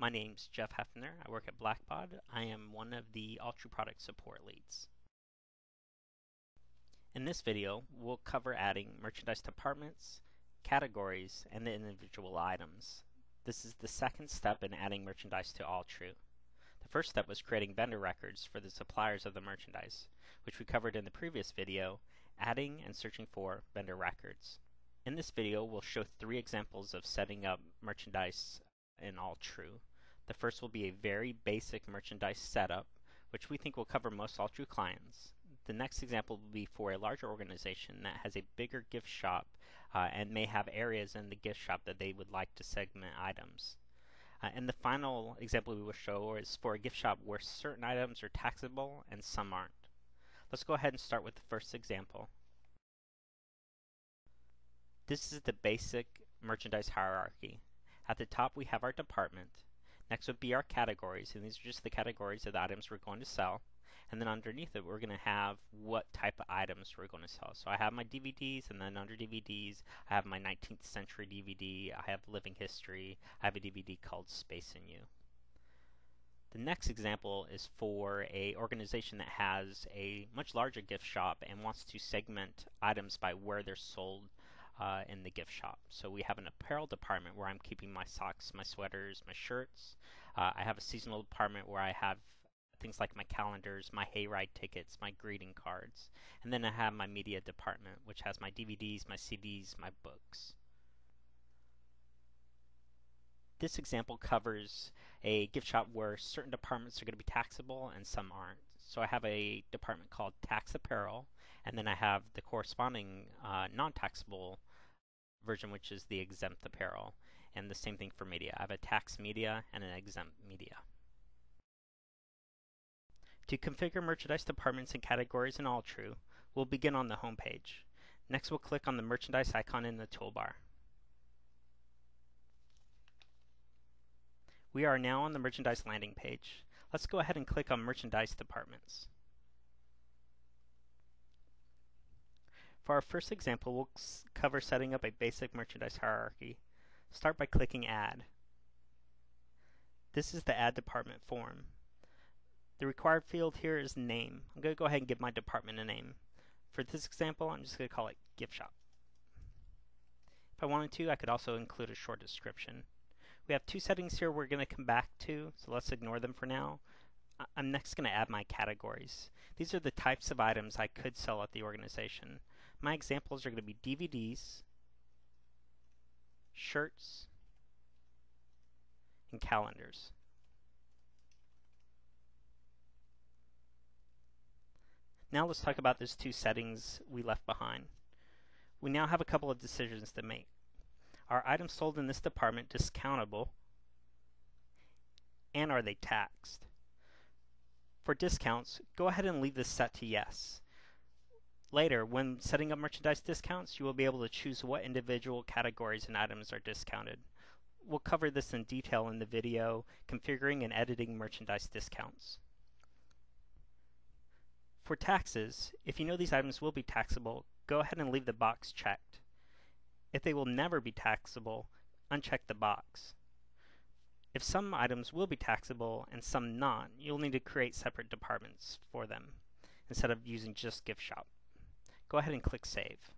My name's Jeff Heffner. I work at Blackbaud. I am one of the All-True product support leads. In this video, we'll cover adding merchandise departments, categories, and the individual items. This is the second step in adding merchandise to All-True. The first step was creating vendor records for the suppliers of the merchandise, which we covered in the previous video, adding and searching for vendor records. In this video, we'll show 3 examples of setting up merchandise in All-True. The first will be a very basic merchandise setup, which we think will cover most All-True clients. The next example will be for a larger organization that has a bigger gift shop and may have areas in the gift shop that they would like to segment items. And the final example we will show is for a gift shop where certain items are taxable and some aren't. Let's go ahead and start with the first example. This is the basic merchandise hierarchy. At the top we have our department. Next would be our categories, and these are just the categories of the items we're going to sell. And then underneath it we're going to have what type of items we're going to sell. So I have my DVDs, and then under DVDs I have my 19th century DVD, I have living history, I have a DVD called Space and You. The next example is for an organization that has a much larger gift shop and wants to segment items by where they're sold in the gift shop. So we have an apparel department where I'm keeping my socks, my sweaters, my shirts. I have a seasonal department where I have things like my calendars, my hayride tickets, my greeting cards. And then I have my media department, which has my DVDs, my CDs, my books. This example covers a gift shop where certain departments are going to be taxable and some aren't. So I have a department called Tax Apparel, and then I have the corresponding non-taxable version, which is the exempt apparel, and the same thing for media. I have a tax media and an exempt media. To configure merchandise departments and categories in All-True, we'll begin on the home page. Next we'll click on the merchandise icon in the toolbar. We are now on the merchandise landing page. Let's go ahead and click on merchandise departments. For our first example, we'll cover setting up a basic merchandise hierarchy. Start by clicking Add. This is the Add Department form. The required field here is Name. I'm going to go ahead and give my department a name. For this example, I'm just going to call it Gift Shop. If I wanted to, I could also include a short description. We have 2 settings here we're going to come back to, so let's ignore them for now. I'm next going to add my categories. These are the types of items I could sell at the organization. My examples are going to be DVDs, shirts, and calendars. Now let's talk about those 2 settings we left behind. We now have a couple of decisions to make. Are items sold in this department discountable, and are they taxed? For discounts, go ahead and leave this set to yes. Later, when setting up merchandise discounts, you will be able to choose what individual categories and items are discounted. We'll cover this in detail in the video, Configuring and Editing Merchandise Discounts. For taxes, if you know these items will be taxable, go ahead and leave the box checked. If they will never be taxable, uncheck the box. If some items will be taxable and some not, you'll need to create separate departments for them instead of using just gift shop. Go ahead and click Save.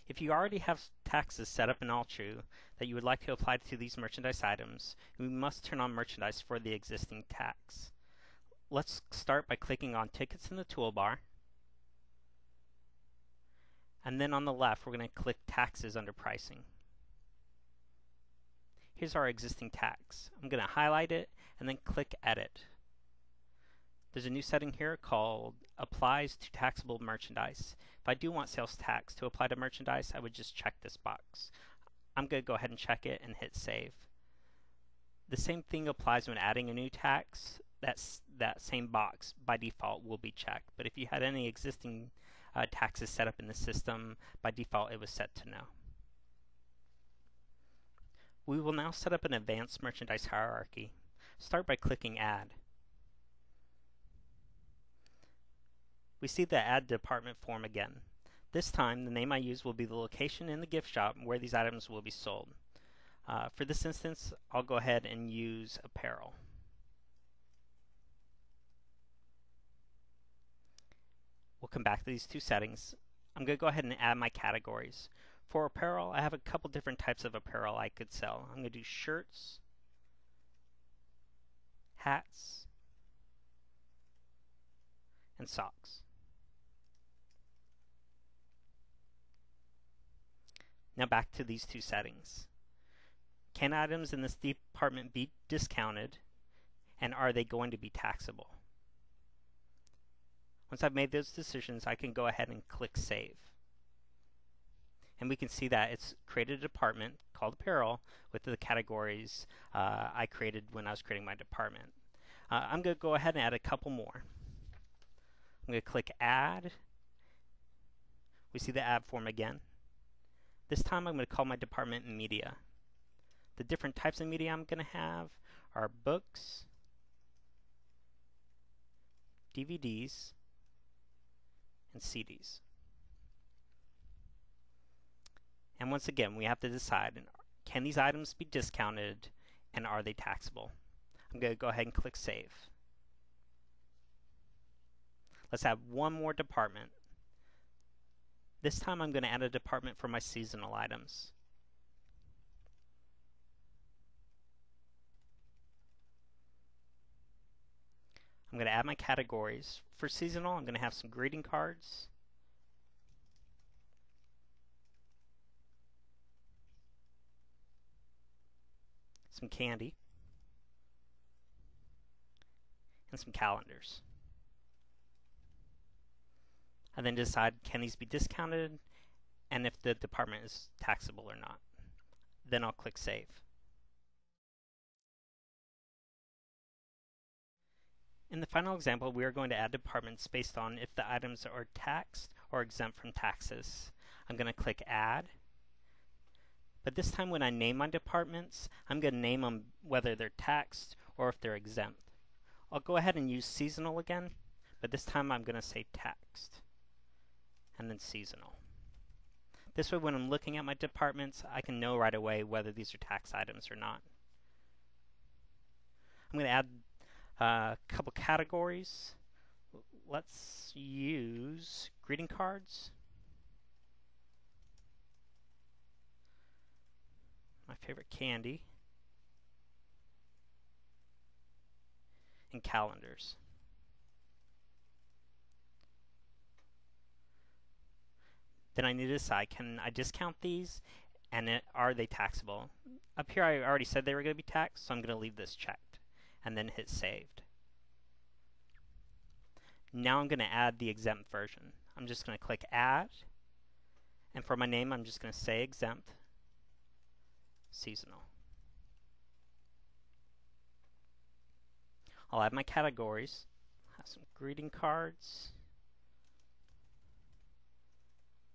If you already have taxes set up in All-True that you would like to apply to these merchandise items, we must turn on merchandise for the existing tax. Let's start by clicking on Tickets in the toolbar, and then on the left we're going to click Taxes under Pricing. Here's our existing tax. I'm going to highlight it and then click Edit. There's a new setting here called Applies to Taxable Merchandise. If I do want sales tax to apply to merchandise, I would just check this box. I'm going to go ahead and check it and hit Save. The same thing applies when adding a new tax. That same box by default will be checked. But if you had any existing taxes set up in the system, by default it was set to No. We will now set up an advanced merchandise hierarchy. Start by clicking Add. We see the Add Department form again. This time, the name I use will be the location in the gift shop where these items will be sold. For this instance, I'll go ahead and use apparel. We'll come back to these two settings. I'm going to go ahead and add my categories. For apparel, I have a couple different types of apparel I could sell. I'm going to do shirts, hats, and socks. Now back to these two settings. Can items in this department be discounted, and are they going to be taxable? Once I've made those decisions, I can go ahead and click Save. And we can see that it's created a department called Apparel with the categories I created when I was creating my department. I'm going to go ahead and add a couple more. I'm going to click Add. We see the add form again. This time I'm going to call my department Media. The different types of media I'm going to have are books, DVDs, and CDs. And once again, we have to decide, can these items be discounted and are they taxable? I'm going to go ahead and click Save. Let's add one more department. This time I'm going to add a department for my seasonal items. I'm going to add my categories. For seasonal, I'm going to have some greeting cards, some candy, and some calendars. I then decide, can these be discounted, and if the department is taxable or not. Then I'll click Save. In the final example, we are going to add departments based on if the items are taxed or exempt from taxes. I'm going to click Add. But this time when I name my departments, I'm going to name them whether they're taxed or if they're exempt. I'll go ahead and use seasonal again, but this time I'm going to say taxed and then seasonal. This way when I'm looking at my departments, I can know right away whether these are tax items or not. I'm going to add a couple categories. Let's use greeting cards. My favorite candy. And calendars. Then I need to decide, can I discount these and are they taxable? Up here I already said they were going to be taxed, so I'm going to leave this checked and then hit Saved. Now I'm going to add the exempt version. I'm just going to click Add, and for my name I'm just going to say exempt, seasonal. I'll add my categories. Have some greeting cards,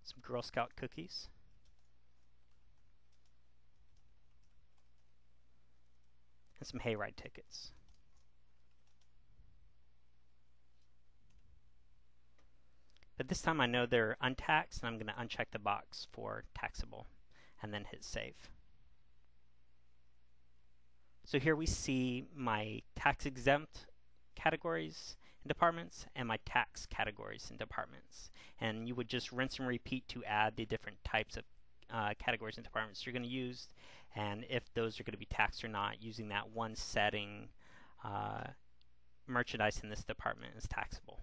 some Girl Scout cookies, and some hayride tickets. But this time I know they're untaxed, and I'm going to uncheck the box for taxable and then hit Save. So here we see my tax exempt categories and departments and my tax categories and departments. And you would just rinse and repeat to add the different types of categories and departments you're going to use, and if those are going to be taxed or not, using that one setting, merchandise in this department is taxable.